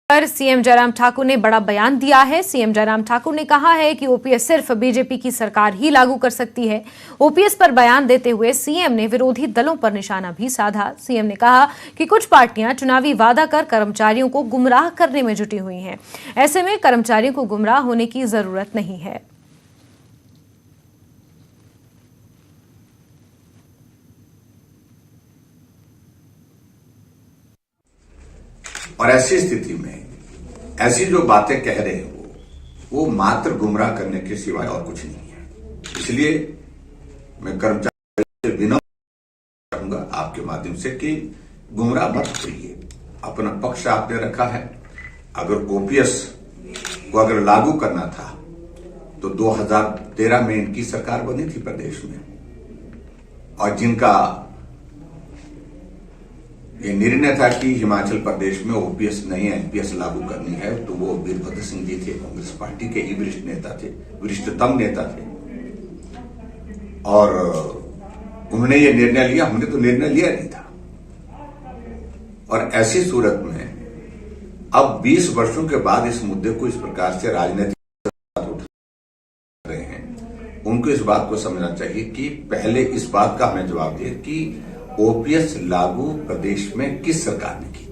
पर सीएम जयराम ठाकुर ने बड़ा बयान दिया है। सीएम जयराम ठाकुर ने कहा है कि ओपीएस सिर्फ बीजेपी की सरकार ही लागू कर सकती है। ओपीएस पर बयान देते हुए सीएम ने विरोधी दलों पर निशाना भी साधा। सीएम ने कहा कि कुछ पार्टियां चुनावी वादा कर कर्मचारियों को गुमराह करने में जुटी हुई हैं। ऐसे में कर्मचारियों को गुमराह होने की जरूरत नहीं है। और ऐसी स्थिति में ऐसी जो बातें कह रहे हैं वो मात्र गुमराह करने के सिवाय और कुछ नहीं है। इसलिए मैं कर्मचारी से विनम्र करूंगा आपके माध्यम से कि गुमराह मत करिए। अपना पक्ष आपने रखा है। अगर ओपीएस को अगर लागू करना था तो 2013 में इनकी सरकार बनी थी प्रदेश में, और जिनका ये निर्णय था कि हिमाचल प्रदेश में ओपीएस नहीं एनपीएस लागू करनी है, तो वो वीरभद्र सिंह जी थे, कांग्रेस पार्टी के ही वरिष्ठ नेता थे, वरिष्ठतम नेता थे, और उन्होंने ये निर्णय लिया। हमने तो निर्णय लिया नहीं था। और ऐसी सूरत में अब 20 वर्षों के बाद इस मुद्दे को इस प्रकार से राजनीतिक उठा रहे हैं, उनको इस बात को समझना चाहिए कि पहले इस बात का हमें जवाब दिए कि ओपीएस लागू प्रदेश में किस सरकार ने किया।